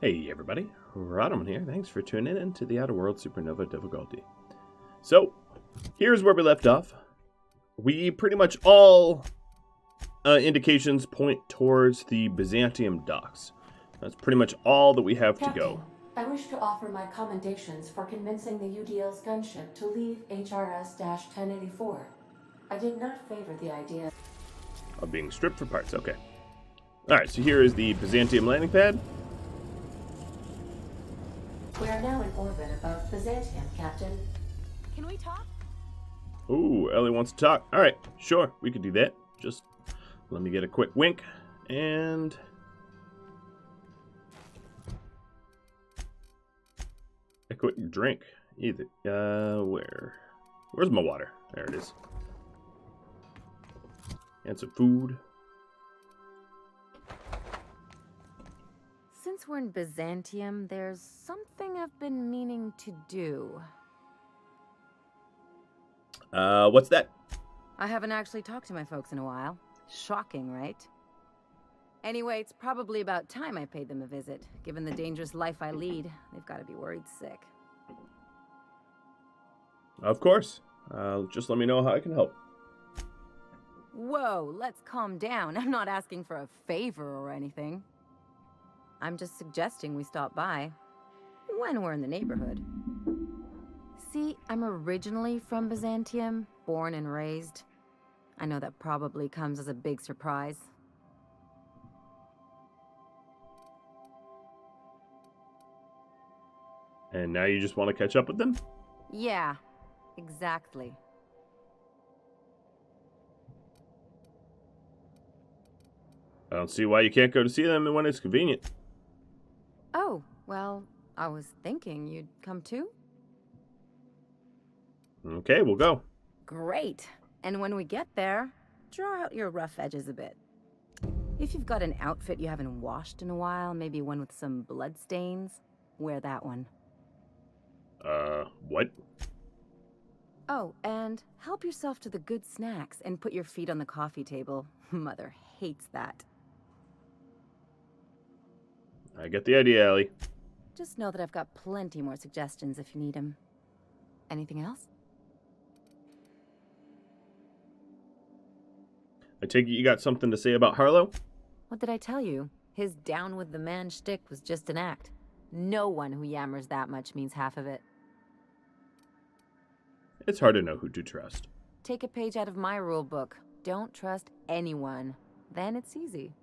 Hey everybody, Rhadamant here. Thanks for tuning in to the Outer World Supernova difficulty. So, here's where we left off. We pretty much all indications point towards the Byzantium docks. That's pretty much all that we have to go. I wish to offer my commendations for convincing the UDL's gunship to leave HRS-1084. I did not favor the idea Of being stripped for parts, okay. Alright, so here is the Byzantium landing pad. We are now in orbit above Byzantium, Captain. Can we talk? Ooh, Ellie wants to talk. Alright, sure, we could do that. Just let me get a quick wink, and... a quick drink. Either. Where's my water? There it is. And some food. Since we're in Byzantium, there's something I've been meaning to do. What's that? I haven't actually talked to my folks in a while. Shocking, right? Anyway, it's probably about time I paid them a visit. Given the dangerous life I lead, they've got to be worried sick. Of course. Just let me know how I can help. Whoa, let's calm down. I'm not asking for a favor or anything. I'm just suggesting we stop by when we're in the neighborhood. See, I'm originally from Byzantium, born and raised. I know that probably comes as a big surprise. And now you just want to catch up with them? Yeah, exactly. I don't see why you can't go to see them when it's convenient. Oh, well, I was thinking you'd come too? Okay, we'll go. Great. And when we get there, draw out your rough edges a bit. If you've got an outfit you haven't washed in a while, maybe one with some blood stains, wear that one. What? Oh, and help yourself to the good snacks and put your feet on the coffee table. Mother hates that. I get the idea, Ellie. Just know that I've got plenty more suggestions if you need them. Anything else? I take it you got something to say about Harlow? What did I tell you? His down with the man shtick was just an act. No one who yammers that much means half of it. It's hard to know who to trust. Take a page out of my rule book. Don't trust anyone. Then it's easy.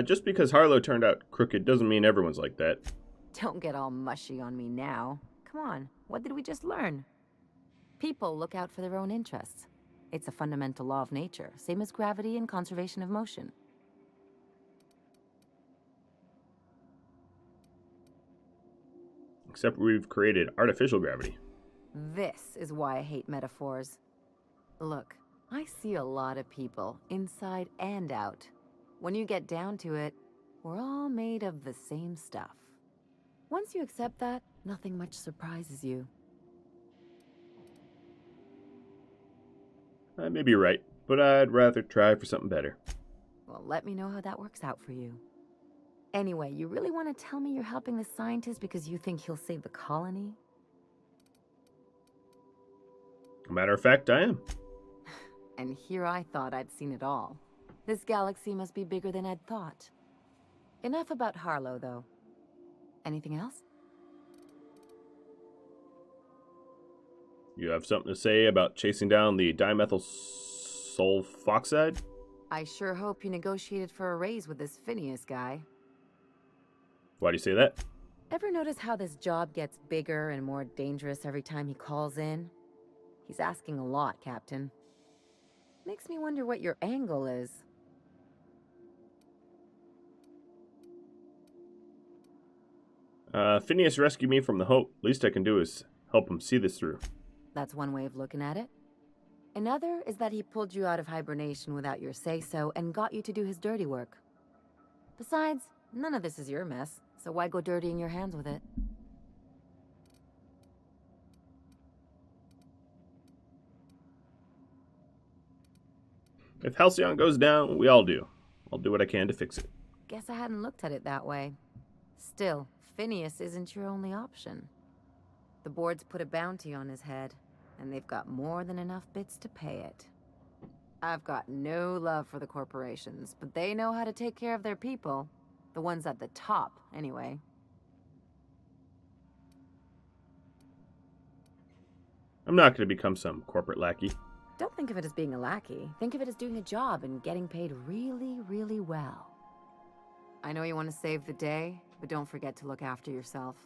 Just because Harlow turned out crooked doesn't mean everyone's like that. Don't get all mushy on me now. Come on, what did we just learn? People look out for their own interests. It's a fundamental law of nature, same as gravity and conservation of motion. Except we've created artificial gravity. This is why I hate metaphors. Look, I see a lot of people, inside and out. When you get down to it, we're all made of the same stuff. Once you accept that, nothing much surprises you. I may be right, but I'd rather try for something better. Well, let me know how that works out for you. Anyway, you really want to tell me you're helping the scientist because you think he'll save the colony? Matter of fact, I am. And here I thought I'd seen it all. This galaxy must be bigger than I'd thought. Enough about Harlow, though. Anything else? You have something to say about chasing down the dimethyl sulfoxide? I sure hope you negotiated for a raise with this Phineas guy. Why do you say that? Ever notice how this job gets bigger and more dangerous every time he calls in? He's asking a lot, Captain. Makes me wonder what your angle is. Phineas rescued me from the Hope. Least I can do is help him see this through. That's one way of looking at it. Another is that he pulled you out of hibernation without your say-so and got you to do his dirty work. Besides, none of this is your mess, so why go dirtying your hands with it? If Halcyon goes down, we all do. I'll do what I can to fix it. Guess I hadn't looked at it that way. Still, Phineas isn't your only option. The board's put a bounty on his head, and they've got more than enough bits to pay it. I've got no love for the corporations, but they know how to take care of their people. The ones at the top, anyway. I'm not going to become some corporate lackey. Don't think of it as being a lackey. Think of it as doing a job and getting paid really, really well. I know you want to save the day, but don't forget to look after yourself.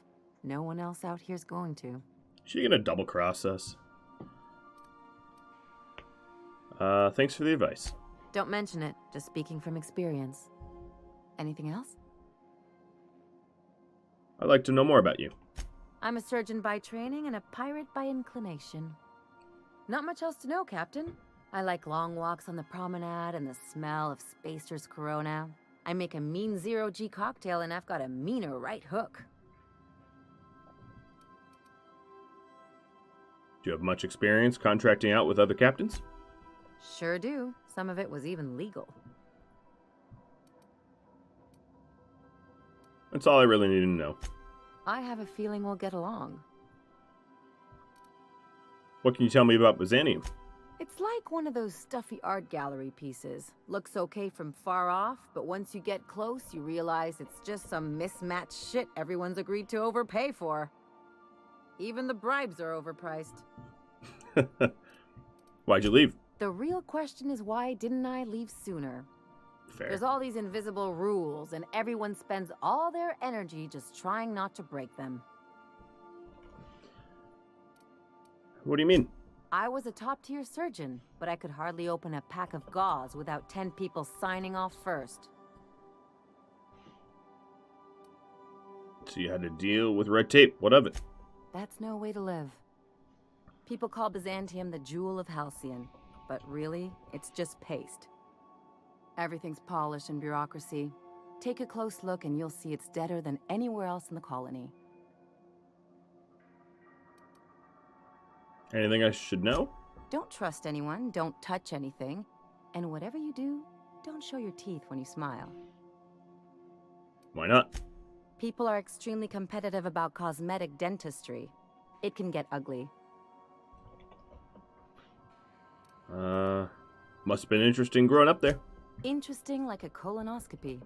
No one else out here's going to. She going to double-cross us? Thanks for the advice. Don't mention it, just speaking from experience. Anything else? I'd like to know more about you. I'm a surgeon by training and a pirate by inclination. Not much else to know, Captain. I like long walks on the promenade and the smell of Spacer's Corona. I make a mean zero-G cocktail and I've got a meaner right hook. Do you have much experience contracting out with other captains? Sure do. Some of it was even legal. That's all I really need to know. I have a feeling we'll get along. What can you tell me about Byzantium? It's like one of those stuffy art gallery pieces. Looks okay from far off, but once you get close, you realize it's just some mismatched shit everyone's agreed to overpay for. Even the bribes are overpriced. Why'd you leave? The real question is, why didn't I leave sooner? Fair. There's all these invisible rules, and everyone spends all their energy just trying not to break them. What do you mean? I was a top-tier surgeon, but I could hardly open a pack of gauze without 10 people signing off first. So you had to deal with red tape. What of it? That's no way to live. People call Byzantium the jewel of Halcyon, but really, it's just paste. Everything's polished and bureaucracy. Take a close look and you'll see it's deader than anywhere else in the colony. Anything I should know? Don't trust anyone, don't touch anything, and whatever you do, don't show your teeth when you smile. Why not? People are extremely competitive about cosmetic dentistry. It can get ugly. Must have been interesting growing up there. Interesting like a colonoscopy.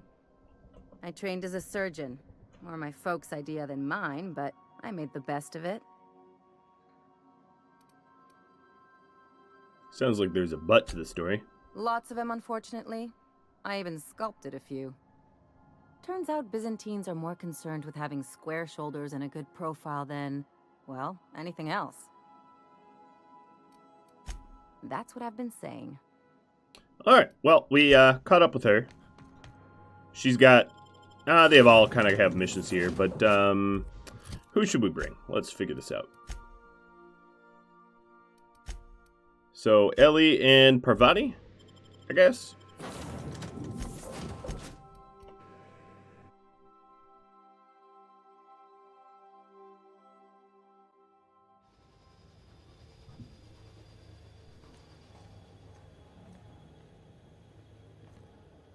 I trained as a surgeon. More my folks' idea than mine, but I made the best of it. Sounds like there's a but to the story. Lots of them, unfortunately. I even sculpted a few. Turns out Byzantines are more concerned with having square shoulders and a good profile than, well, anything else. That's what I've been saying. Alright, well, we caught up with her. She's got... they all kind of have missions here, but who should we bring? Let's figure this out. So, Ellie and Parvati, I guess?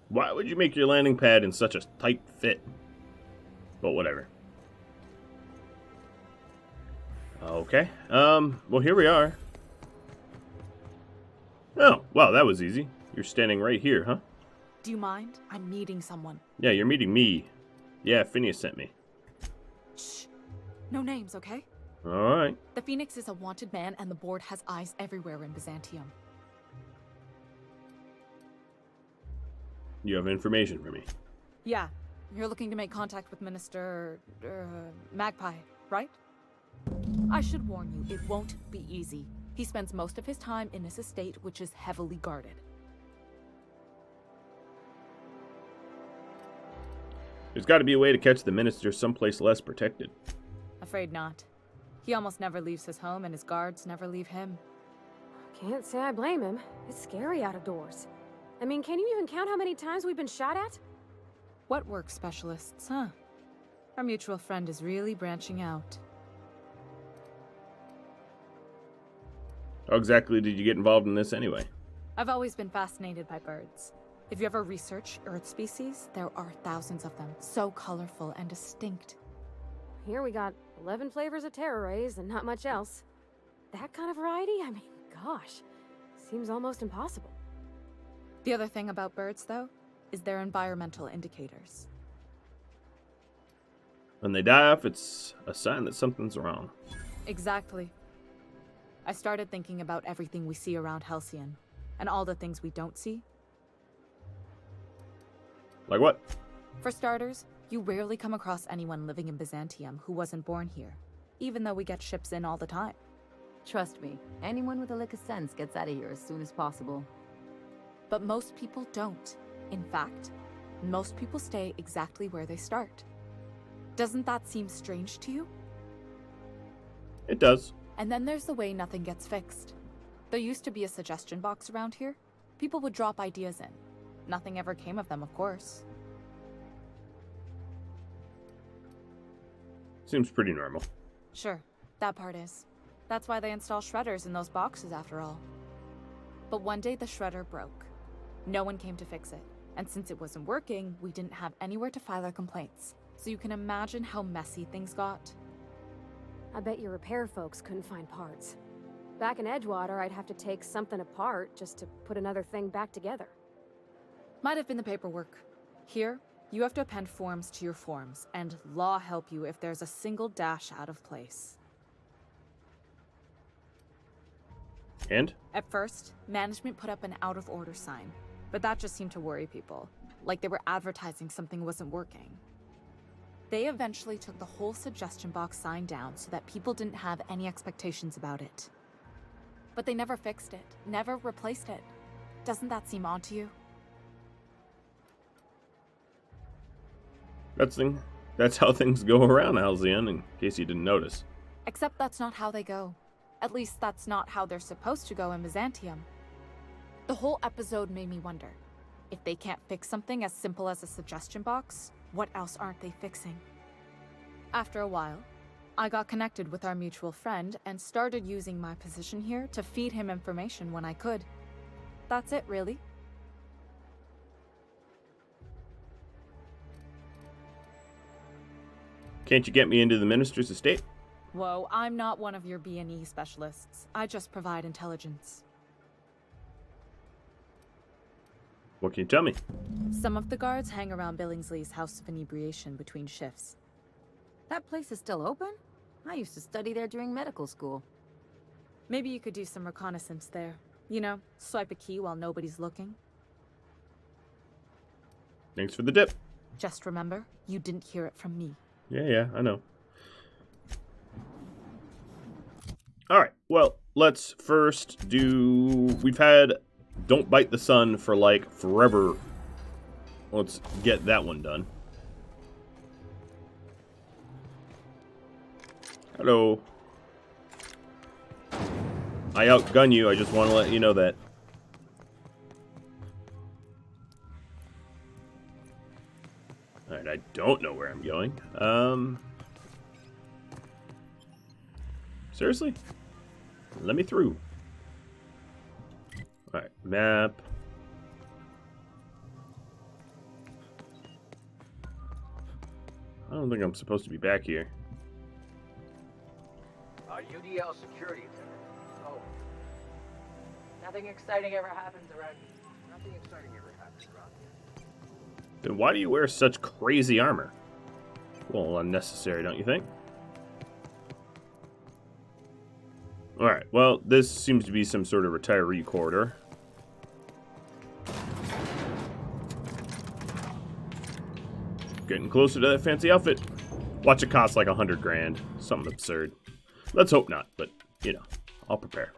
Why would you make your landing pad in such a tight fit? But whatever. Okay. Well, here we are. Oh, wow, that was easy. You're standing right here, huh? Do you mind? I'm meeting someone. Yeah, you're meeting me. Yeah, Phineas sent me. Shh. No names, okay? Alright. The Phoenix is a wanted man, and the board has eyes everywhere in Byzantium. You have information for me. Yeah. You're looking to make contact with Minister... Magpie, right? I should warn you, it won't be easy. He spends most of his time in his estate, which is heavily guarded. There's got to be a way to catch the minister someplace less protected. Afraid not. He almost never leaves his home, and his guards never leave him. Can't say I blame him. It's scary out of doors. I mean, can you even count how many times we've been shot at? What work specialists, huh? Our mutual friend is really branching out. How exactly did you get involved in this anyway? I've always been fascinated by birds. If you ever research Earth species, there are thousands of them, so colorful and distinct. Here we got 11 flavors of terror rays and not much else. That kind of variety? I mean, gosh, seems almost impossible. The other thing about birds, though, is their environmental indicators. When they die off, it's a sign that something's wrong. Exactly. I started thinking about everything we see around Halcyon, and all the things we don't see. Like what? For starters, you rarely come across anyone living in Byzantium who wasn't born here, even though we get ships in all the time. Trust me, anyone with a lick of sense gets out of here as soon as possible. But most people don't. In fact, most people stay exactly where they start. Doesn't that seem strange to you? It does. And then there's the way nothing gets fixed. There used to be a suggestion box around here. People would drop ideas in. Nothing ever came of them, of course. Seems pretty normal. Sure, that part is. That's why they install shredders in those boxes after all. But one day the shredder broke. No one came to fix it. And since it wasn't working, we didn't have anywhere to file our complaints. So you can imagine how messy things got. I bet your repair folks couldn't find parts. Back in Edgewater, I'd have to take something apart just to put another thing back together. Might have been the paperwork. Here, you have to append forms to your forms, and law help you if there's a single dash out of place. And? At first, management put up an out-of-order sign, but that just seemed to worry people, like they were advertising something wasn't working. They eventually took the whole suggestion box sign down so that people didn't have any expectations about it. But they never fixed it, never replaced it. Doesn't that seem odd to you? That's how things go around Halcyon, in case you didn't notice. Except that's not how they go. At least that's not how they're supposed to go in Byzantium. The whole episode made me wonder, if they can't fix something as simple as a suggestion box, what else aren't they fixing? After a while, I got connected with our mutual friend and started using my position here to feed him information when I could. That's it, really. Can't you get me into the minister's estate? Whoa, I'm not one of your B&E specialists. I just provide intelligence. What can you tell me? Some of the guards hang around Billingsley's House of Inebriation between shifts. That place is still open? I used to study there during medical school. Maybe you could do some reconnaissance there. You know, swipe a key while nobody's looking. Thanks for the tip. Just remember, you didn't hear it from me. Yeah, I know. Alright, well, let's first do... We've had Don't Bite the Sun for, like, forever. Let's get that one done. Hello. I outgun you, I just want to let you know that. Alright, I don't know where I'm going. Seriously? Let me through. Alright, map. I don't think I'm supposed to be back here. UDL security attendant. Oh. Nothing exciting ever happens around here. Nothing exciting ever happens around here. Then why do you wear such crazy armor? Well, unnecessary, don't you think? Alright, well, this seems to be some sort of retiree corridor. Getting closer to that fancy outfit. Watch it cost like 100 grand. Something absurd. Let's hope not, but, you know, I'll prepare.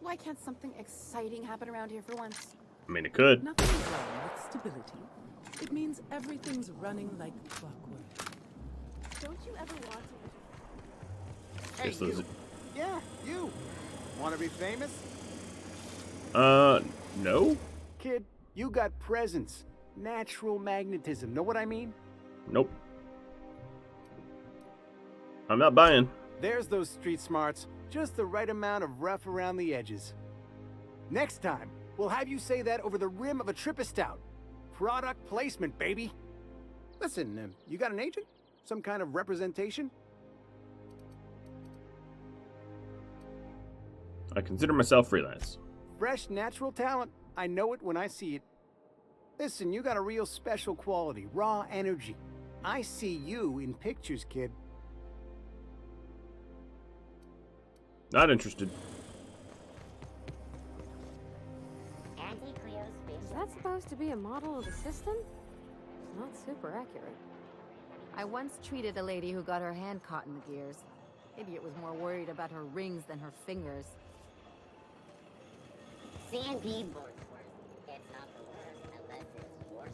Why can't something exciting happen around here for once? I mean, it could. Nothing's wrong with stability. It means everything's running like clockwork. Don't you ever want to... Hey, Guess those- you. Yeah, you. Want to be famous? No? Kid, You got presence. Natural magnetism. Know what I mean? Nope. I'm not buying. There's those street smarts. Just the right amount of rough around the edges. Next time, we'll have you say that over the rim of a Trippistout. Product placement, baby. Listen, you got an agent? Some kind of representation? I consider myself freelance. Fresh, natural talent. I know it when I see it. Listen, you got a real special quality, raw energy. I see you in pictures, kid. Not interested. Is that supposed to be a model of the system? It's not super accurate. I once treated a lady who got her hand caught in the gears. Idiot was more worried about her rings than her fingers. CNP Borgsworth. It's not the worst unless it's worse.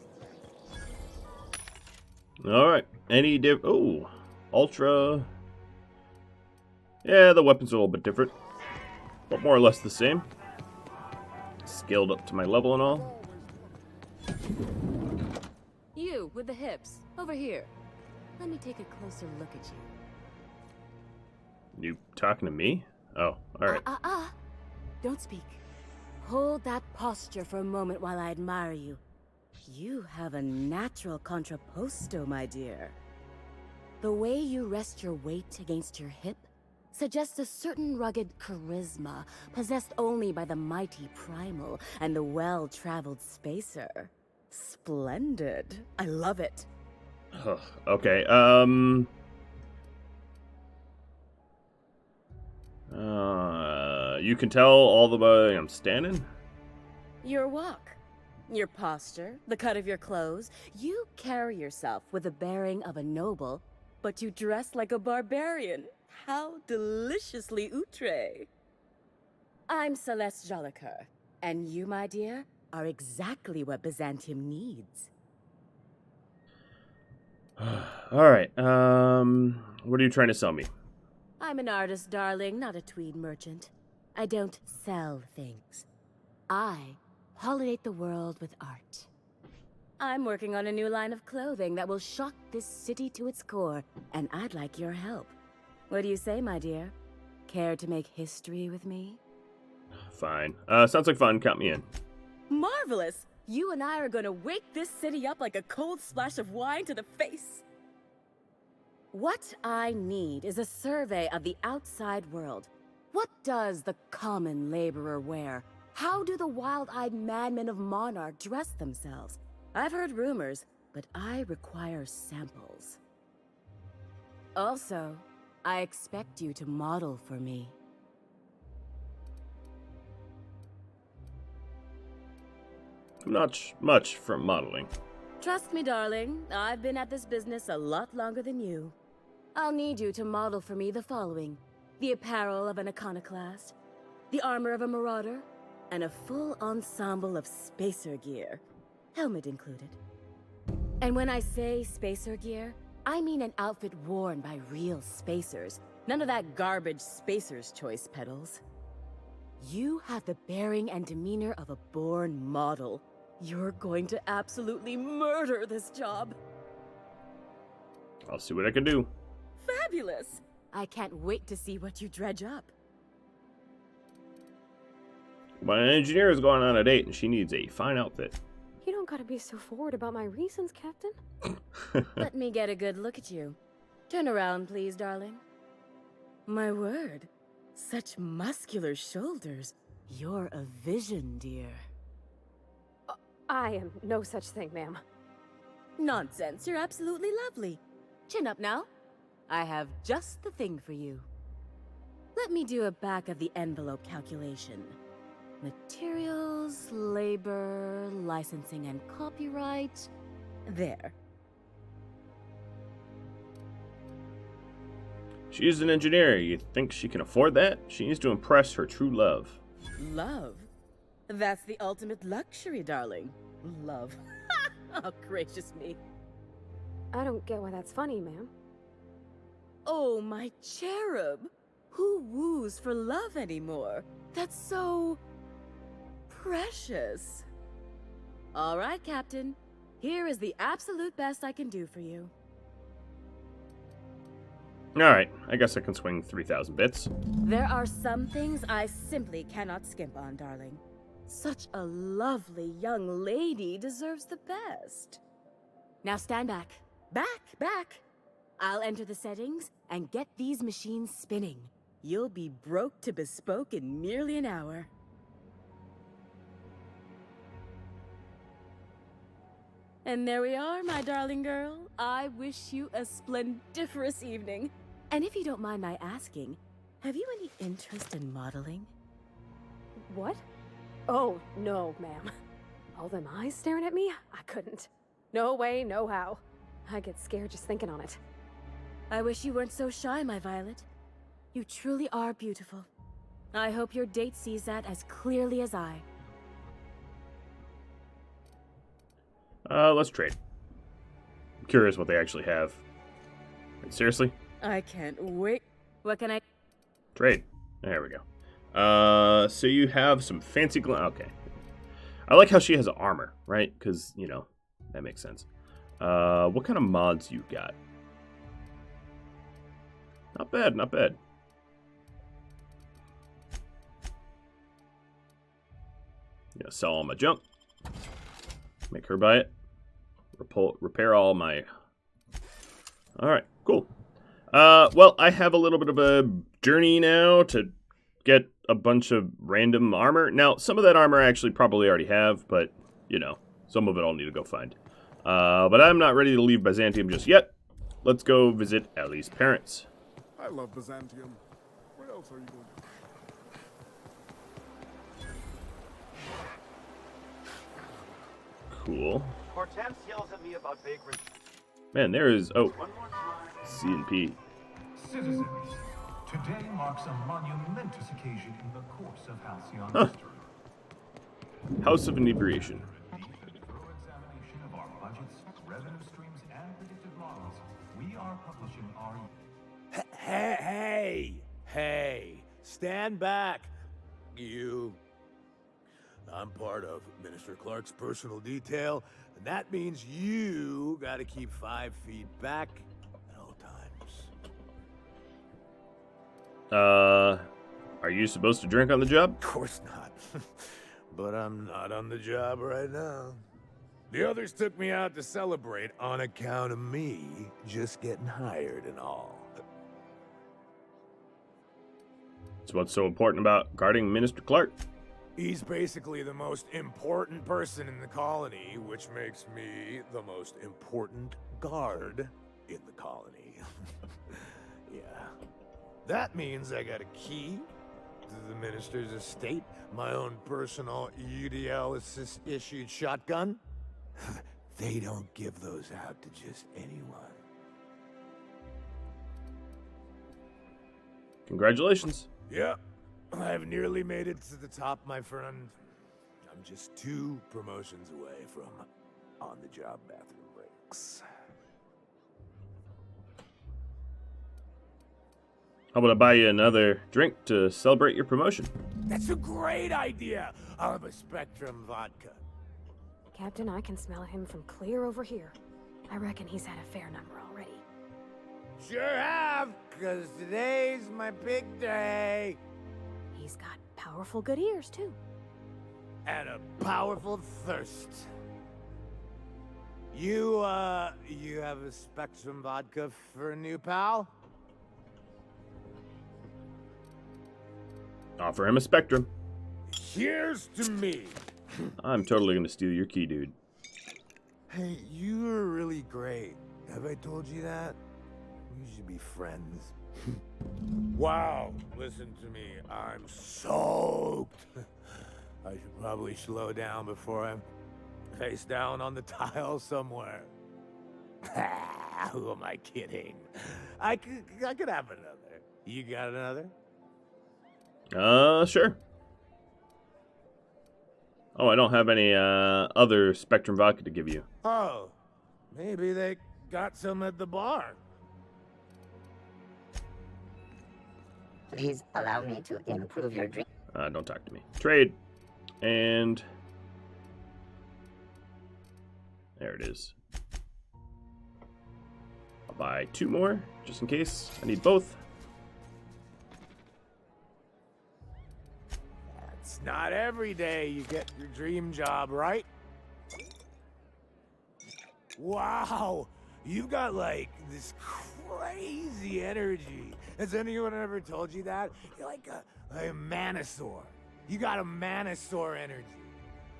Alright. Any oh. Ultra. Yeah, the weapon's a little bit different. But more or less the same. Scaled up to my level and all. You, with the hips. Over here. Let me take a closer look at you. You talking to me? Oh, alright. Don't speak. Hold that posture for a moment while I admire you. You have a natural contrapposto, my dear. The way you rest your weight against your hip suggests a certain rugged charisma possessed only by the mighty primal and the well-traveled spacer. Splendid. I love it. Okay, you can tell all the way I'm standing? Your walk, your posture, the cut of your clothes. You carry yourself with the bearing of a noble, but you dress like a barbarian. How deliciously outre. I'm Celeste Jolicoeur, and you, my dear, are exactly what Byzantium needs. Alright, what are you trying to sell me? I'm an artist, darling, not a tweed merchant. I don't sell things. I pollinate the world with art. I'm working on a new line of clothing that will shock this city to its core, and I'd like your help. What do you say, my dear? Care to make history with me? Fine. Sounds like fun. Count me in. Marvelous! You and I are gonna wake this city up like a cold splash of wine to the face. What I need is a survey of the outside world. What does the common laborer wear? How do the wild-eyed madmen of Monarch dress themselves? I've heard rumors, but I require samples. Also, I expect you to model for me. I'm not much for modeling. Trust me, darling. I've been at this business a lot longer than you. I'll need you to model for me the following: the apparel of an iconoclast, the armor of a marauder, and a full ensemble of spacer gear, helmet included. And when I say spacer gear, I mean an outfit worn by real spacers. None of that garbage spacer's choice pedals. You have the bearing and demeanor of a born model. You're going to absolutely murder this job. I'll see what I can do. Fabulous! I can't wait to see what you dredge up. My engineer is going on a date and she needs a fine outfit. You don't gotta be so forward about my reasons, Captain. Let me get a good look at you. Turn around, please, darling. My word, such muscular shoulders. You're a vision, dear. I am no such thing, ma'am. Nonsense, you're absolutely lovely. Chin up now. I have just the thing for you. Let me do a back-of-the-envelope calculation. Materials, labor, licensing and copyright. There. She's an engineer. You think she can afford that? She needs to impress her true love. Love? That's the ultimate luxury, darling. Love. Oh, gracious me. I don't get why that's funny, ma'am. Oh, my cherub. Who woos for love anymore? That's so precious. All right, Captain. Here is the absolute best I can do for you. Alright, I guess I can swing 3,000 bits. There are some things I simply cannot skimp on, darling. Such a lovely young lady deserves the best. Now stand back. Back! I'll enter the settings and get these machines spinning. You'll be broke to bespoke in merely an hour. And there we are, my darling girl. I wish you a splendiferous evening. And if you don't mind my asking, have you any interest in modeling? What? Oh, no, ma'am. All them eyes staring at me? I couldn't. No way, no how. I get scared just thinking on it. I wish you weren't so shy, my Violet. You truly are beautiful. I hope your date sees that as clearly as I. Let's trade. I'm curious what they actually have. Wait, seriously? I can't wait. What can I... Trade. There we go. So you have some fancy okay. I like how she has armor, right? Because, you know, that makes sense. What kind of mods you got? Not bad, not bad. Gonna sell all my junk. Make her buy it. Repair all my... Alright, cool. Well, I have a little bit of a journey now to get a bunch of random armor. Now, some of that armor I actually probably already have, but, you know, some of it I'll need to go find. But I'm not ready to leave Byzantium just yet. Let's go visit Ellie's parents. I love Byzantium. Where else are you going? Cool. Hortense yells at me about bakery. Man, there is... Oh. C&P. Citizens, today marks a monumentous occasion in the course of Halcyon history. House of Inebriation. Through examination of our budgets, revenue streams, and predictive models, we are publishing our... Hey! Stand back, you. I'm part of Minister Clark's personal detail, and that means you gotta keep 5 feet back at all times. Are you supposed to drink on the job? Of course not. But I'm not on the job right now. The others took me out to celebrate on account of me just getting hired and all. So what's so important about guarding Minister Clark? He's basically the most important person in the colony, which makes me the most important guard in the colony. Yeah. That means I got a key to the minister's estate, my own personal UDL-issued shotgun. They don't give those out to just anyone. Congratulations. Yep. I've nearly made it to the top, my friend. I'm just 2 promotions away from on-the-job bathroom breaks. How about I buy you another drink to celebrate your promotion? That's a great idea! I'll have a Spectrum vodka. Captain, I can smell him from clear over here. I reckon he's had a fair number already. Sure have, because today's my big day. He's got powerful good ears, too. And a powerful thirst. You have a Spectrum vodka for a new pal? Offer him a Spectrum. Here's to me. I'm totally gonna steal your key, dude. Hey, you are really great. Have I told you that? We should be friends. Wow, listen to me. I'm soaked. I should probably slow down before I'm face down on the tile somewhere. Who am I kidding? I could have another. You got another? Sure. Oh, I don't have any, other Spectrum vodka to give you. Oh, maybe they got some at the bar. Please allow me to improve your drink. Don't talk to me. Trade. And... There it is. I'll buy 2 more, just in case. I need both. It's not every day you get your dream job, right? Wow! You've got, like, this crazy energy. Has anyone ever told you that? You're like a manosaur. You got a manosaur energy.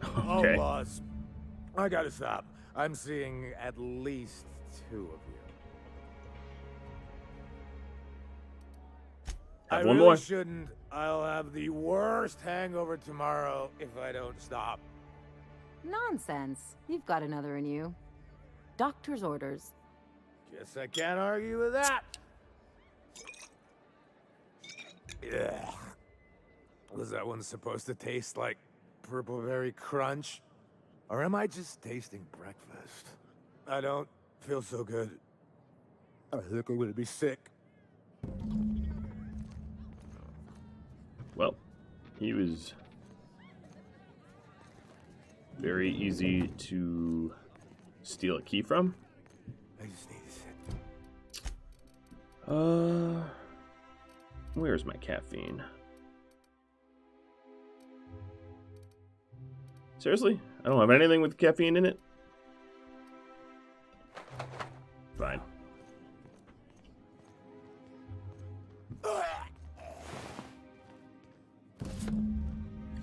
Okay. Oh, boss. I gotta stop. I'm seeing at least 2 of you. Have I one really more. shouldn't. I'll have the worst hangover tomorrow if I don't stop. Nonsense. You've got another in you. Doctor's orders. Guess I can't argue with that. Yeah. Was that one supposed to taste like purple berry crunch? Or am I just tasting breakfast? I don't feel so good. I think I'm gonna be sick. Well, he was very easy to steal a key from. I just need to sit. Where's my caffeine? Seriously? I don't have anything with caffeine in it? Fine.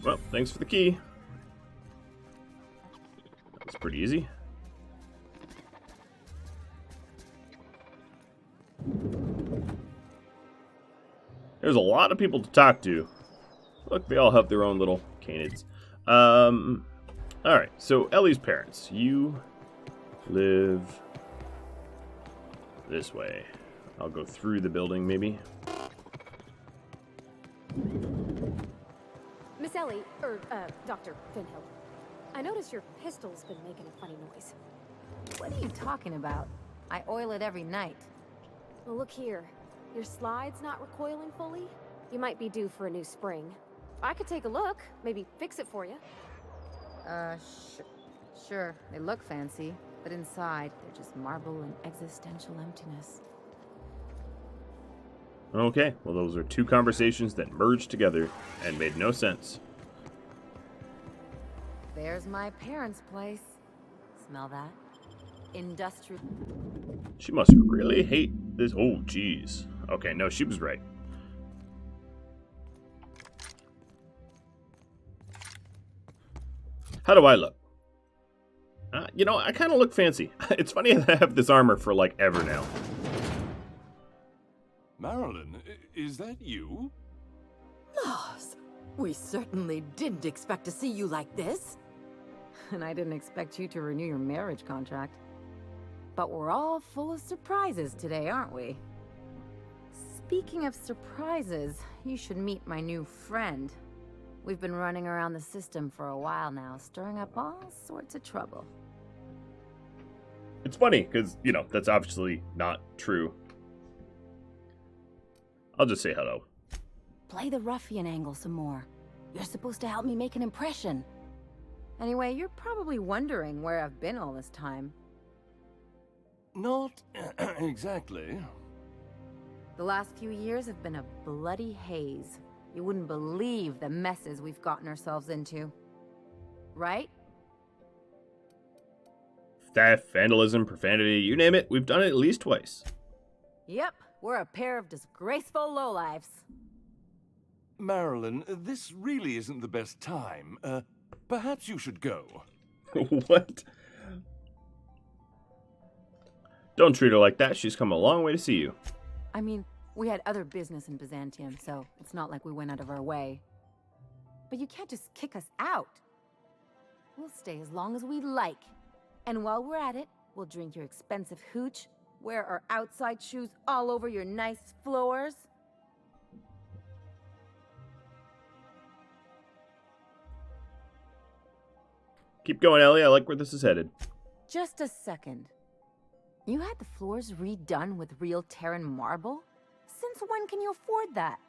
Well, thanks for the key. That was pretty easy. There's a lot of people to talk to. Look, they all have their own little canids. Alright, so Ellie's parents. You live this way. I'll go through the building, maybe. Miss Ellie, Dr. Finhill. I noticed your pistol's been making a funny noise. What are you talking about? I oil it every night. Well, look here. Your slide's not recoiling fully? You might be due for a new spring. I could take a look, maybe fix it for you. Sure. They look fancy, but inside, they're just marble and existential emptiness. Okay, well those are 2 conversations that merged together and made no sense. There's my parents' place. Smell that? Industrial. She must really hate this. Oh, jeez. Okay, no, she was right. How do I look? You know, I kind of look fancy. It's funny that I have this armor for, like, ever now. Marilyn, is that you? Lars, we certainly didn't expect to see you like this. And I didn't expect you to renew your marriage contract. But we're all full of surprises today, aren't we? Speaking of surprises, you should meet my new friend. We've been running around the system for a while now, stirring up all sorts of trouble. It's funny, because, you know, that's obviously not true. I'll just say hello. Play the ruffian angle some more. You're supposed to help me make an impression. Anyway, you're probably wondering where I've been all this time. Not exactly. The last few years have been a bloody haze. You wouldn't believe the messes we've gotten ourselves into. Right? Theft, vandalism, profanity, you name it, we've done it at least twice. Yep, we're a pair of disgraceful lowlifes. Marilyn, this really isn't the best time. Perhaps you should go. What? Don't treat her like that. She's come a long way to see you. I mean, we had other business in Byzantium, so it's not like we went out of our way. But you can't just kick us out. We'll stay as long as we like. And while we're at it, we'll drink your expensive hooch, wear our outside shoes all over your nice floors. Keep going, Ellie. I like where this is headed. Just a second. You had the floors redone with real Terran marble? Since when can you afford that?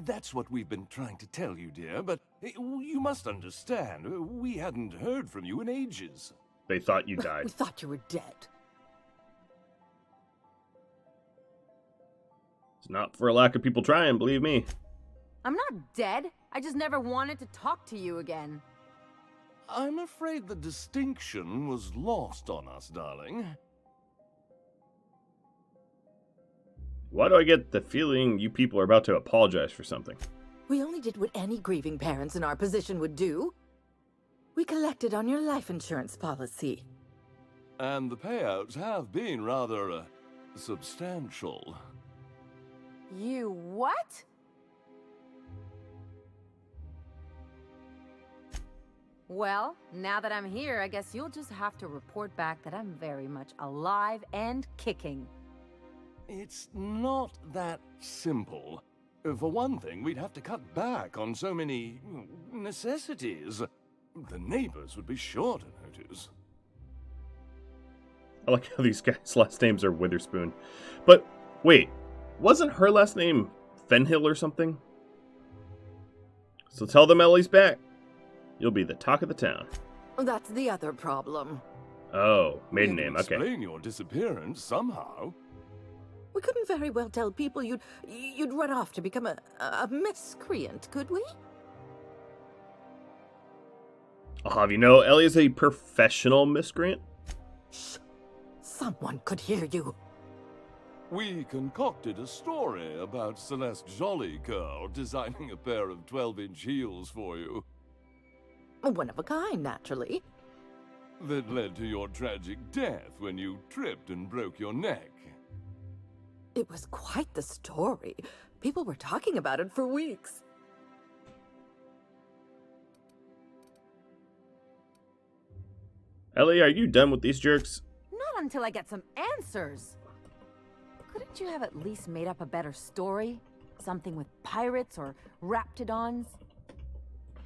That's what we've been trying to tell you, dear, but you must understand, we hadn't heard from you in ages. They thought you died. We thought you were dead. It's not for a lack of people trying, believe me. I'm not dead. I just never wanted to talk to you again. I'm afraid the distinction was lost on us, darling. Why do I get the feeling you people are about to apologize for something? We only did what any grieving parents in our position would do. We collected on your life insurance policy. And the payouts have been rather, substantial. You what? Well, now that I'm here, I guess you'll just have to report back that I'm very much alive and kicking. It's not that simple. For one thing, we'd have to cut back on so many necessities. The neighbors would be sure to notice. I like how these guys' last names are Witherspoon. But, wait, wasn't her last name Fenhill or something? So tell them Ellie's back. You'll be the talk of the town. That's the other problem. Oh, maiden name, okay. Explain your disappearance somehow. We couldn't very well tell people you'd run off to become a miscreant, could we? I'll have you know, Ellie is a professional miscreant. Shh! Someone could hear you. We concocted a story about Celeste Jollycurl designing a pair of 12-inch heels for you. One of a kind, naturally. That led to your tragic death when you tripped and broke your neck. It was quite the story. People were talking about it for weeks. Ellie, are you done with these jerks? Not until I get some answers. Couldn't you have at least made up a better story? Something with pirates or raptidons?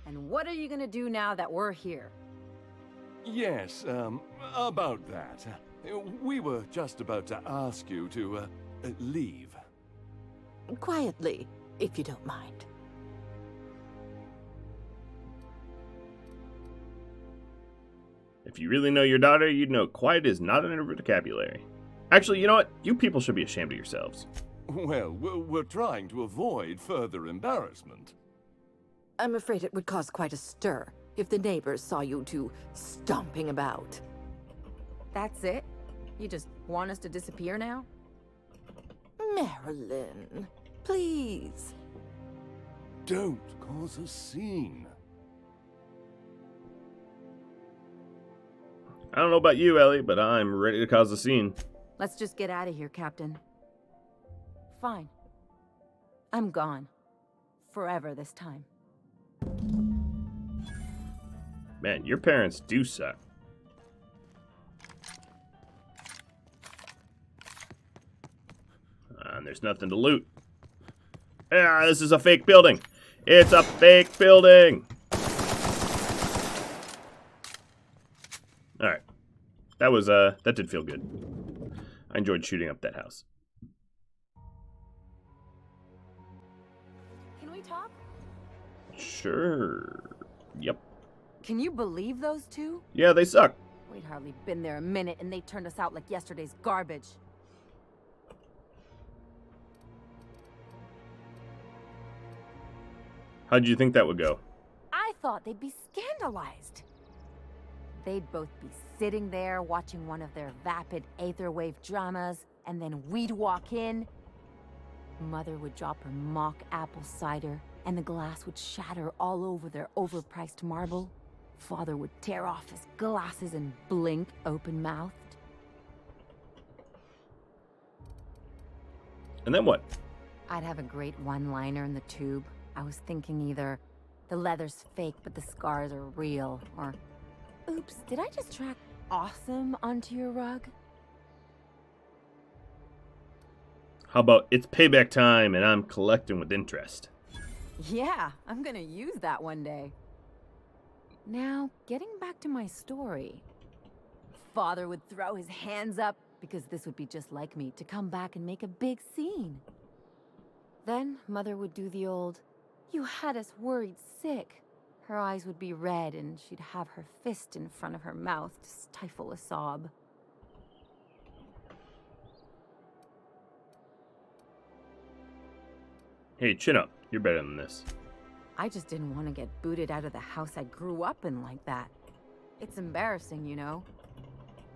And what are you gonna do now that we're here? Yes, about that. We were just about to ask you to, leave. Quietly, if you don't mind. If you really know your daughter, you'd know quiet is not in her vocabulary. Actually, you know what? You people should be ashamed of yourselves. Well, we're trying to avoid further embarrassment. I'm afraid it would cause quite a stir if the neighbors saw you two stomping about. That's it? You just want us to disappear now? Marilyn, please. Don't cause a scene. I don't know about you, Ellie, but I'm ready to cause a scene. Let's just get out of here, Captain. Fine. I'm gone. Forever this time. Man, your parents do suck. And there's nothing to loot. Ah, this is a fake building. It's a fake building. All right. That was, that did feel good. I enjoyed shooting up that house. Can we talk? Sure. Yep. Can you believe those two? Yeah, they suck. We'd hardly been there a minute and they turned us out like yesterday's garbage. How'd you think that would go? I thought they'd be scandalized. They'd both be sitting there watching one of their vapid aetherwave dramas, and then we'd walk in. Mother would drop her mock apple cider, and the glass would shatter all over their overpriced marble. Father would tear off his glasses and blink open-mouthed. And then what? I'd have a great one-liner in the tube. I was thinking either the leather's fake but the scars are real, or oops, did I just track awesome onto your rug? How about it's payback time and I'm collecting with interest? Yeah, I'm gonna use that one day. Now, getting back to my story. Father would throw his hands up because this would be just like me to come back and make a big scene. Then Mother would do the old, "You had us worried sick," Her eyes would be red and she'd have her fist in front of her mouth to stifle a sob. Hey, chin up. You're better than this. I just didn't want to get booted out of the house I grew up in like that. It's embarrassing, you know.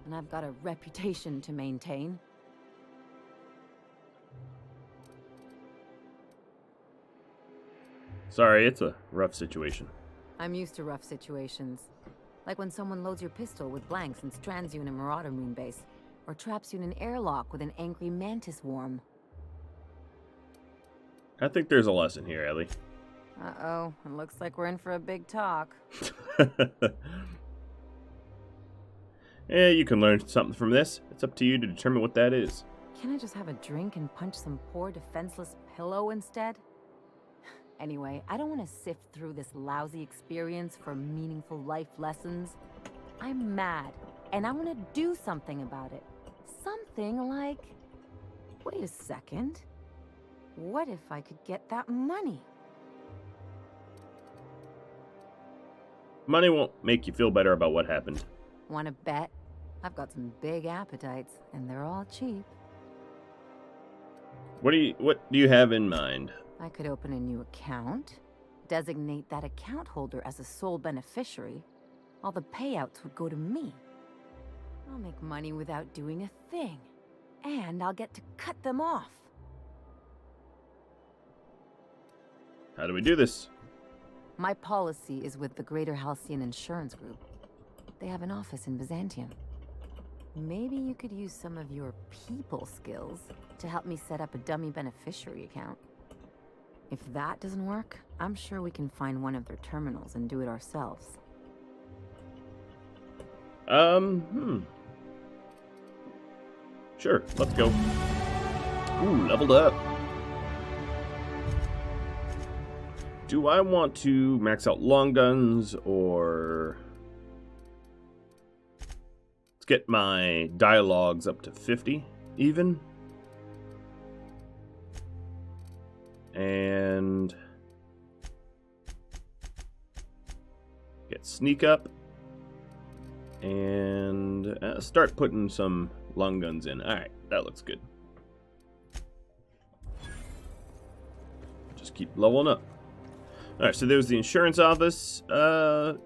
And I've got a reputation to maintain. Sorry, it's a rough situation. I'm used to rough situations. Like when someone loads your pistol with blanks and strands you in a Marauder moon base. Or traps you in an airlock with an angry mantis worm. I think there's a lesson here, Ellie. Uh-oh, it looks like we're in for a big talk. Yeah, you can learn something from this. It's up to you to determine what that is. Can't I just have a drink and punch some poor defenseless pillow instead? Anyway, I don't want to sift through this lousy experience for meaningful life lessons. I'm mad, and I want to do something about it. Something like... Wait a second. What if I could get that money? Money won't make you feel better about what happened. Want to bet? I've got some big appetites, and they're all cheap. What do you have in mind? I could open a new account, designate that account holder as a sole beneficiary. All the payouts would go to me. I'll make money without doing a thing, and I'll get to cut them off. How do we do this? My policy is with the Greater Halcyon Insurance Group. They have an office in Byzantium. Maybe you could use some of your people skills to help me set up a dummy beneficiary account. If that doesn't work, I'm sure we can find one of their terminals and do it ourselves. Sure, let's go. Ooh, leveled up. Do I want to max out long guns, or... Let's get my dialogues up to 50, even. And... get sneak up. And start putting some long guns in. Alright, that looks good. Just keep leveling up. Alright, so there's the insurance office. Model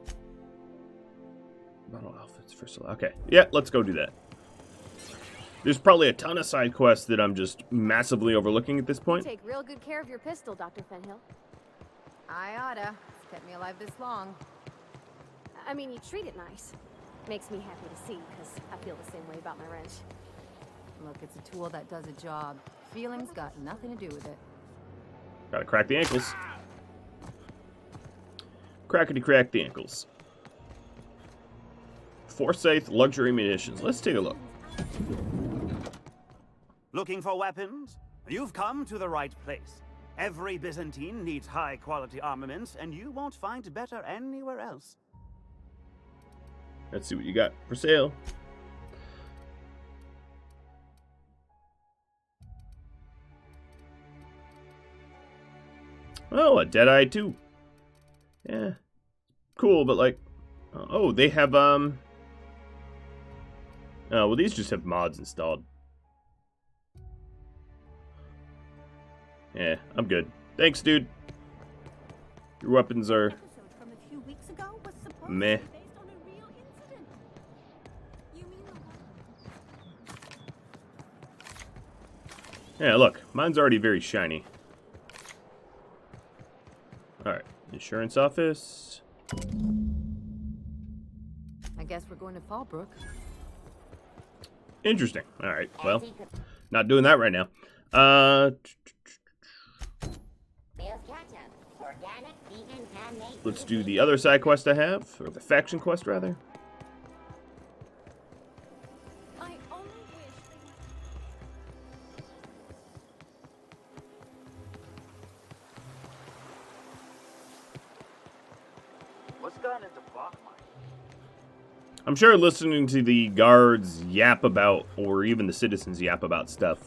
outfits for sale. Okay, yeah, let's go do that. There's probably a ton of side quests that I'm just massively overlooking at this point. Take real good care of your pistol, Dr. Fenhill. I oughta. It's kept me alive this long. I mean, you treat it nice. Makes me happy to see, because I feel the same way about my wrench. Look, it's a tool that does a job. Feelings got nothing to do with it. Gotta crack the ankles. Crackety crack the ankles. Forsyth luxury munitions. Let's take a look. Looking for weapons? You've come to the right place. Every Byzantine needs high-quality armaments, and you won't find better anywhere else. Let's see what you got for sale. Oh, a Deadeye 2. Yeah. Cool, but like... Oh, they have, Oh, well, these just have mods installed. Yeah, I'm good. Thanks, dude. Your weapons are... meh. Yeah, look. Mine's already very shiny. Alright. Insurance office. I guess we're going to Fallbrook. Interesting. Alright, well. Not doing that right now. Let's do the other side quest I have. Or the faction quest, rather. What's gone into Bachmine? I'm sure listening to the guards yap about, or even the citizens yap about stuff,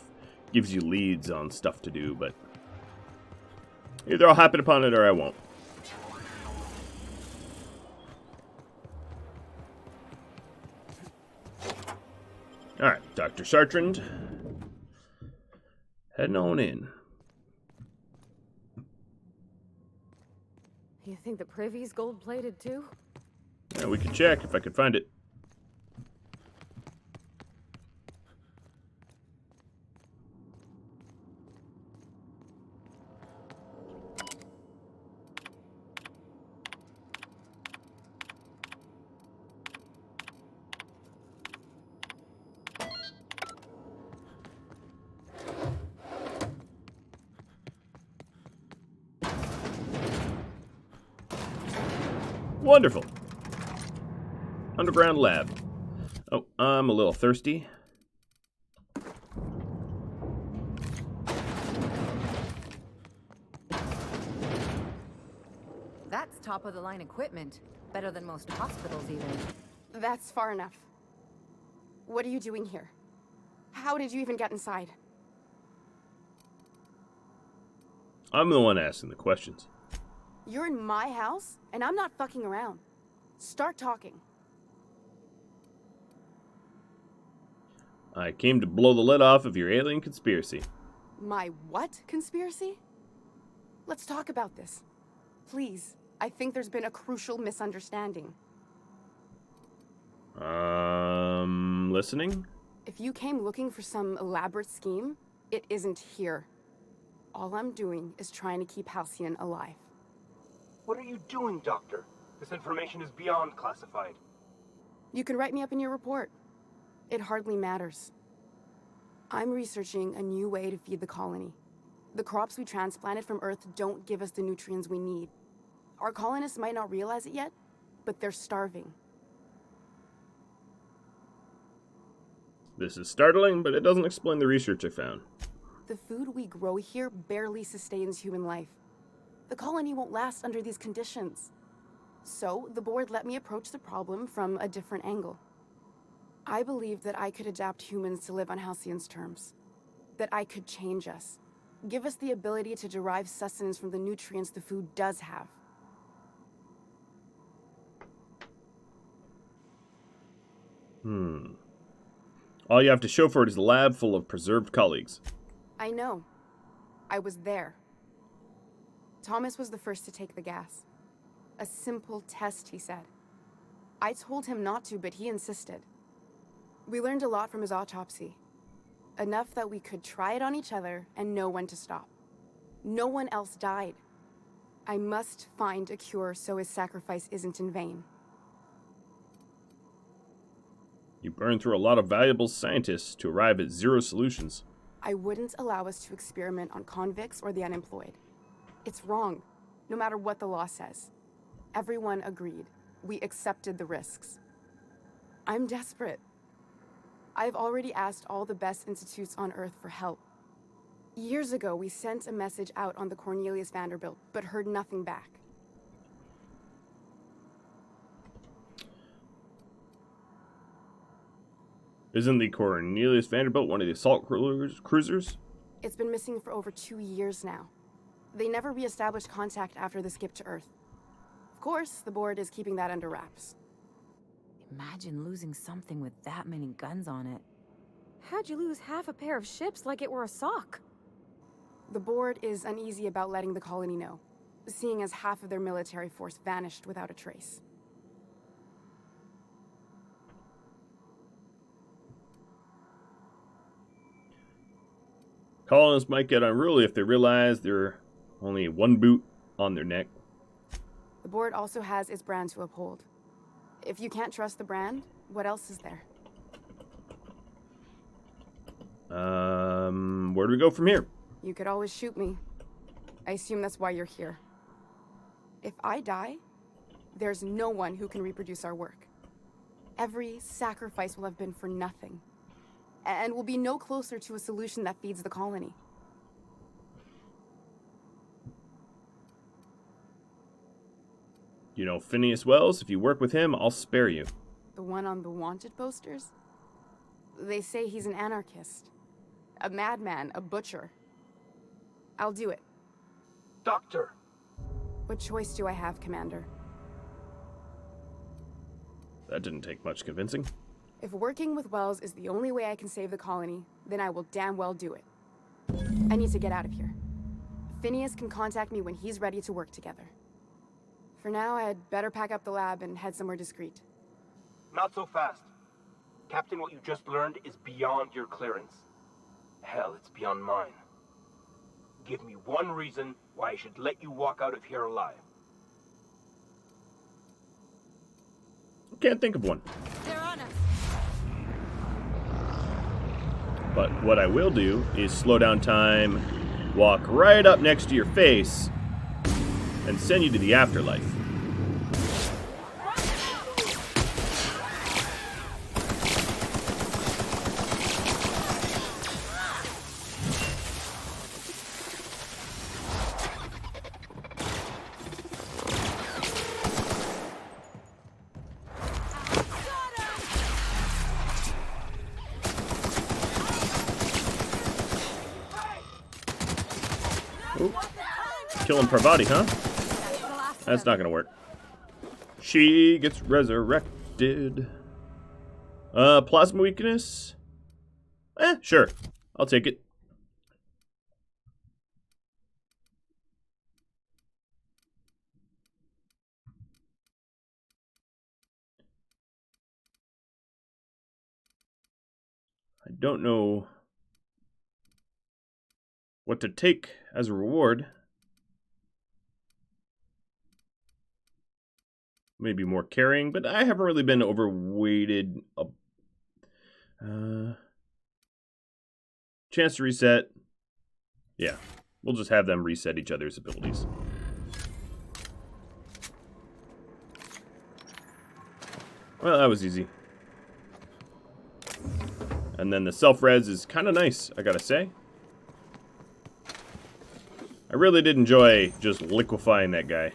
gives you leads on stuff to do, but either I'll happen upon it or I won't. Alright, Dr. Sartrand. Heading on in. You think the privy's gold-plated too? Yeah, we could check if I could find it. Wonderful. Underground lab. Oh, I'm a little thirsty. That's top-of-the-line equipment. Better than most hospitals, even. That's far enough. What are you doing here? How did you even get inside? I'm the one asking the questions. You're in my house, and I'm not fucking around. Start talking. I came to blow the lid off of your alien conspiracy. My what conspiracy? Let's talk about this. Please, I think there's been a crucial misunderstanding. Listening? If you came looking for some elaborate scheme, it isn't here. All I'm doing is trying to keep Halcyon alive. What are you doing, Doctor? This information is beyond classified. You can write me up in your report. It hardly matters. I'm researching a new way to feed the colony. The crops we transplanted from Earth don't give us the nutrients we need. Our colonists might not realize it yet, but they're starving. This is startling, but it doesn't explain the research I found. The food we grow here barely sustains human life. The colony won't last under these conditions. So, the board let me approach the problem from a different angle. I believed that I could adapt humans to live on Halcyon's terms. That I could change us. Give us the ability to derive sustenance from the nutrients the food does have. All you have to show for it is a lab full of preserved colleagues. I know. I was there. Thomas was the first to take the gas. A simple test, he said. I told him not to, but he insisted. We learned a lot from his autopsy. Enough that we could try it on each other and know when to stop. No one else died. I must find a cure so his sacrifice isn't in vain. You burned through a lot of valuable scientists to arrive at zero solutions. I wouldn't allow us to experiment on convicts or the unemployed. It's wrong, no matter what the law says. Everyone agreed. We accepted the risks. I'm desperate. I've already asked all the best institutes on Earth for help. Years ago, we sent a message out on the Cornelius Vanderbilt, but heard nothing back. Isn't the Cornelius Vanderbilt one of the assault cruisers? It's been missing for over 2 years now. They never re-established contact after the skip to Earth. Of course, the board is keeping that under wraps. Imagine losing something with that many guns on it. How'd you lose half a pair of ships like it were a sock? The board is uneasy about letting the colony know, seeing as half of their military force vanished without a trace. Colonists might get unruly if they realize they're only one boot on their neck. The board also has its brand to uphold. If you can't trust the brand, what else is there? Where do we go from here? You could always shoot me. I assume that's why you're here. If I die, there's no one who can reproduce our work. Every sacrifice will have been for nothing. And we'll be no closer to a solution that feeds the colony. You know Phineas Wells? If you work with him, I'll spare you. The one on the wanted posters? They say he's an anarchist. A madman, a butcher. I'll do it. Doctor! What choice do I have, Commander? That didn't take much convincing. If working with Wells is the only way I can save the colony, then I will damn well do it. I need to get out of here. Phineas can contact me when he's ready to work together. For now, I'd better pack up the lab and head somewhere discreet. Not so fast. Captain, what you just learned is beyond your clearance. Hell, it's beyond mine. Give me one reason why I should let you walk out of here alive. Can't think of one. They're on us. But what I will do is slow down time, walk right up next to your face, and send you to the afterlife. Ooh. Killing Parvati, huh? That's not gonna work. She gets resurrected. Plasma weakness? Sure. I'll take it. I don't know what to take as a reward. Maybe more carrying, but I haven't really been overweighted. Chance to reset. Yeah, we'll just have them reset each other's abilities. Well, that was easy. And then the self-res is kind of nice, I gotta say. I really did enjoy just liquefying that guy.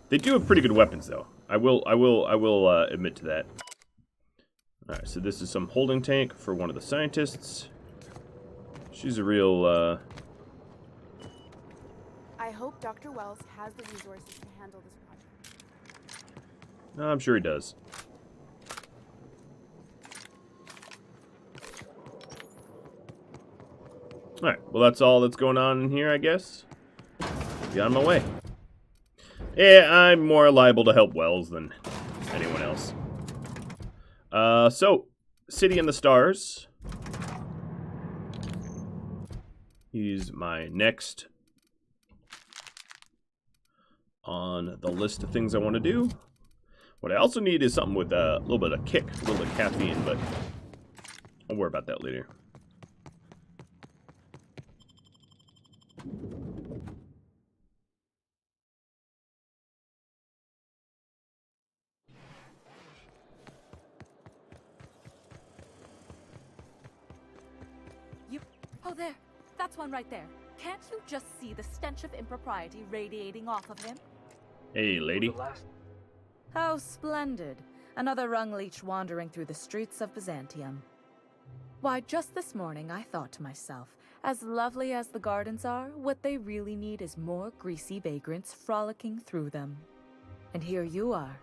They do have pretty good weapons, though. I will admit to that. All right, so this is some holding tank for one of the scientists. She's a real. I hope Dr. Wells has the resources to handle this project. No, I'm sure he does. All right, well, that's all that's going on in here, I guess. Be on my way. Yeah, I'm more liable to help Wells than anyone else. So, City in the Stars. He's my next on the list of things I want to do. What I also need is something with a little bit of kick, a little bit of caffeine, but I'll worry about that later. Oh, there. That's one right there. Can't you just see the stench of impropriety radiating off of him? Hey, lady. How splendid. Another rung leech wandering through the streets of Byzantium. Why, just this morning I thought to myself, as lovely as the gardens are, what they really need is more greasy vagrants frolicking through them. And here you are,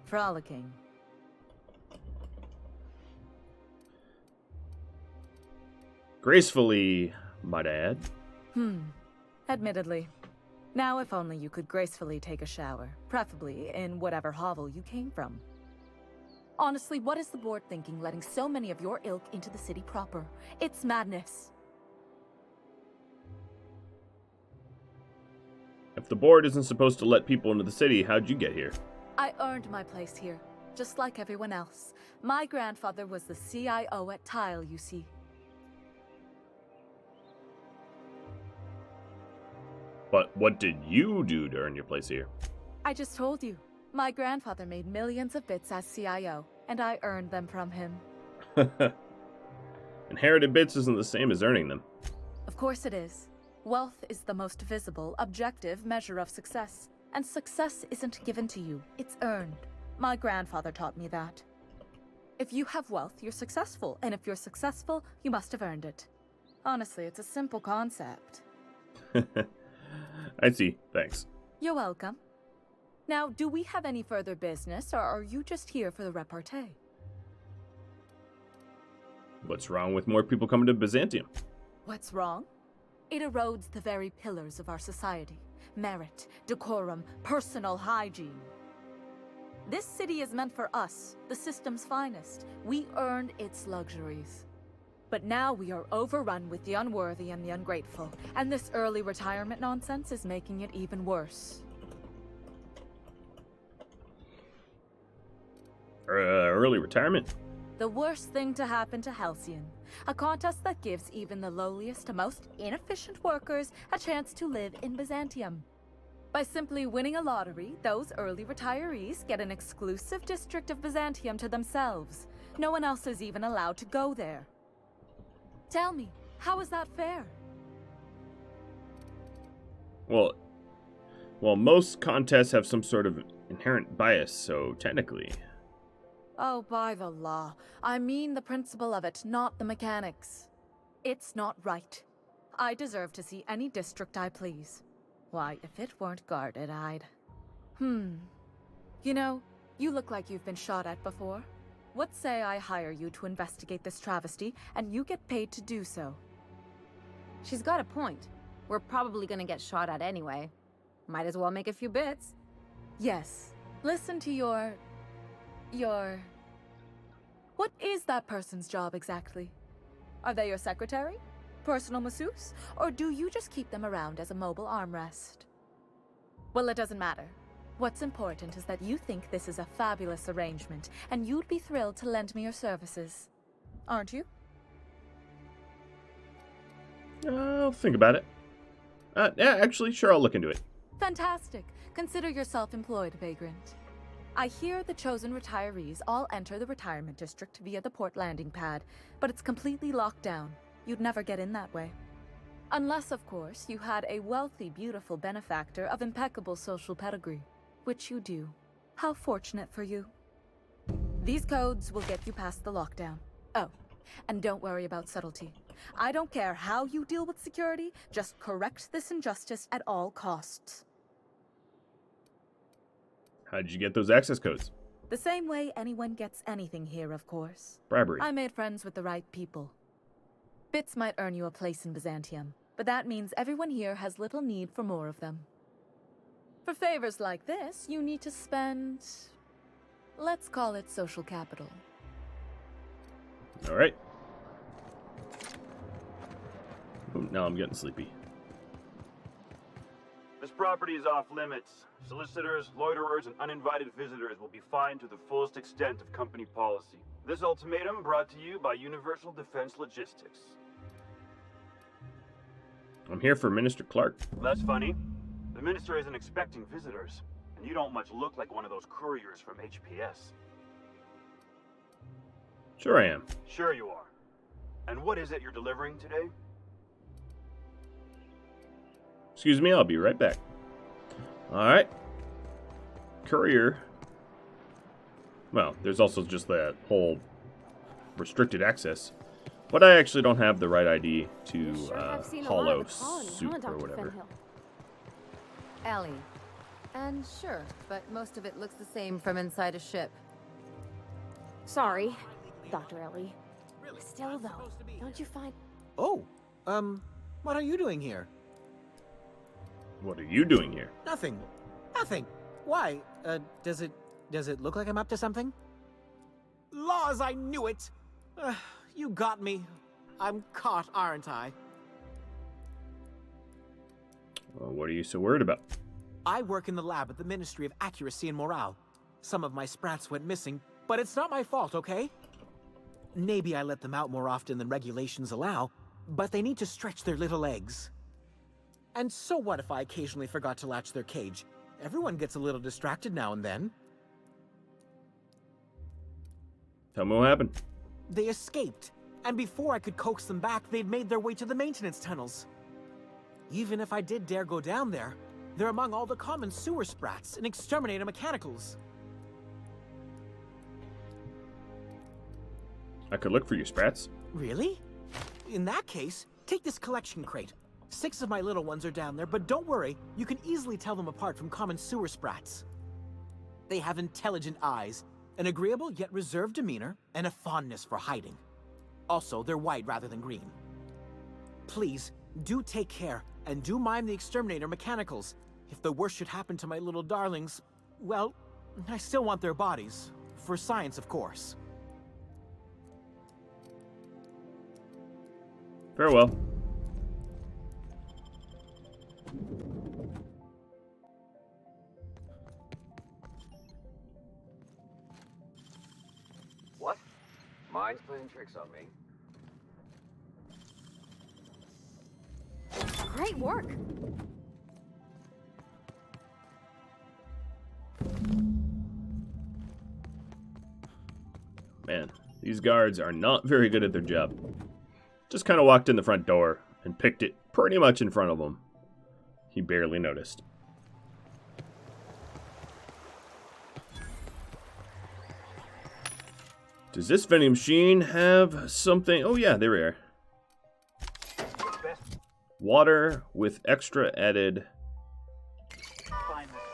frolicking. Gracefully, might I add. Admittedly. Now if only you could gracefully take a shower, preferably in whatever hovel you came from. Honestly, what is the board thinking letting so many of your ilk into the city proper? It's madness. If the board isn't supposed to let people into the city, how'd you get here? I earned my place here, just like everyone else. My grandfather was the CIO at Tile, you see. But what did you do to earn your place here? I just told you. My grandfather made millions of bits as CIO, and I earned them from him. Inherited bits isn't the same as earning them. Of course it is. Wealth is the most visible, objective measure of success. And success isn't given to you, it's earned. My grandfather taught me that. If you have wealth, you're successful, and if you're successful, you must have earned it. Honestly, it's a simple concept. I see, thanks. You're welcome. Now, do we have any further business, or are you just here for the repartee? What's wrong with more people coming to Byzantium? What's wrong? It erodes the very pillars of our society. Merit, decorum, personal hygiene. This city is meant for us, the system's finest. We earned its luxuries. But now we are overrun with the unworthy and the ungrateful, and this early retirement nonsense is making it even worse. Early retirement? The worst thing to happen to Halcyon. A contest that gives even the lowliest, most inefficient workers a chance to live in Byzantium. By simply winning a lottery, those early retirees get an exclusive district of Byzantium to themselves. No one else is even allowed to go there. Tell me, how is that fair? Well, most contests have some sort of inherent bias, so technically... Oh, by the law. I mean the principle of it, not the mechanics. It's not right. I deserve to see any district I please. Why, if it weren't guarded, I'd... You know, you look like you've been shot at before. What say I hire you to investigate this travesty, and you get paid to do so? She's got a point. We're probably gonna get shot at anyway. Might as well make a few bits. Yes. Listen to your... What is that person's job exactly? Are they your secretary? Personal masseuse? Or do you just keep them around as a mobile armrest? Well, it doesn't matter. What's important is that you think this is a fabulous arrangement, and you'd be thrilled to lend me your services. Aren't you? I'll think about it. Yeah, actually, sure, I'll look into it. Fantastic. Consider yourself employed, vagrant. I hear the chosen retirees all enter the retirement district via the port landing pad, but it's completely locked down. You'd never get in that way. Unless, of course, you had a wealthy, beautiful benefactor of impeccable social pedigree. Which you do. How fortunate for you. These codes will get you past the lockdown. Oh, and don't worry about subtlety. I don't care how you deal with security, just correct this injustice at all costs. How did you get those access codes? The same way anyone gets anything here, of course. Bribery. I made friends with the right people. Bits might earn you a place in Byzantium, but that means everyone here has little need for more of them. For favors like this, you need to spend... let's call it social capital. Alright. Now I'm getting sleepy. This property is off limits. Solicitors, loiterers, and uninvited visitors will be fined to the fullest extent of company policy. This ultimatum brought to you by Universal Defense Logistics. I'm here for Minister Clark. That's funny. The minister isn't expecting visitors, and you don't much look like one of those couriers from HPS. Sure I am. Sure you are. And what is it you're delivering today? Excuse me, I'll be right back. Alright. Courier. Well, there's also just that whole restricted access. But I actually don't have the right ID to hollow soup or whatever. Ellie. And sure, but most of it looks the same from inside a ship. Sorry, Dr. Ellie. Still, though, don't you find... Oh, what are you doing here? What are you doing here? Nothing. Nothing. Why? Does it look like I'm up to something? Laws, I knew it! You got me. I'm caught, aren't I? Well, what are you so worried about? I work in the lab at the Ministry of Accuracy and Morale. Some of my sprats went missing, but it's not my fault, okay? Maybe I let them out more often than regulations allow, but they need to stretch their little legs. And so what if I occasionally forgot to latch their cage? Everyone gets a little distracted now and then. Tell me what happened. They escaped, and before I could coax them back, they'd made their way to the maintenance tunnels. Even if I did dare go down there, they're among all the common sewer sprats and exterminator mechanicals. I could look for your sprats. Really? In that case, take this collection crate. 6 of my little ones are down there, but don't worry, you can easily tell them apart from common sewer sprats. They have intelligent eyes, an agreeable yet reserved demeanor, and a fondness for hiding. Also, they're white rather than green. Please, do take care, and do mime the exterminator mechanicals. If the worst should happen to my little darlings, well, I still want their bodies. For science, of course. Farewell. What? Mine's playing tricks on me. Great work. Man, these guards are not very good at their job. Just kind of walked in the front door and picked it pretty much in front of him. He barely noticed. Does this vending machine have something? Oh yeah, there we are. Water with extra added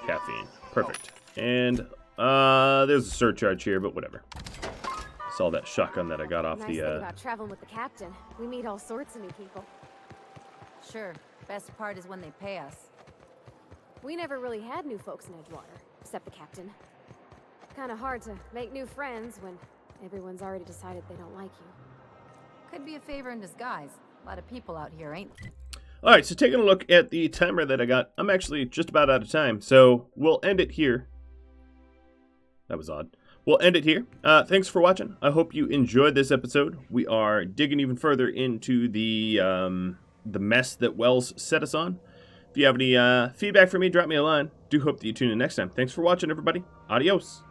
caffeine. Perfect. And there's a surcharge here, but whatever. Saw that shotgun that I got off Nice the thing about traveling with the captain. We meet all sorts of new people. Sure. Best part is when they pay us. We never really had new folks in Edgewater, except the captain. Kind of hard to make new friends when everyone's already decided they don't like you. Could be a favor in disguise. A lot of people out here, ain't there? All right, so taking a look at the timer that I got, I'm actually just about out of time, so we'll end it here. That was odd. We'll end it here. Thanks for watching. I hope you enjoyed this episode. We are digging even further into the mess that Wells set us on. If you have any feedback for me, drop me a line. Do hope that you tune in next time. Thanks for watching, everybody. Adios.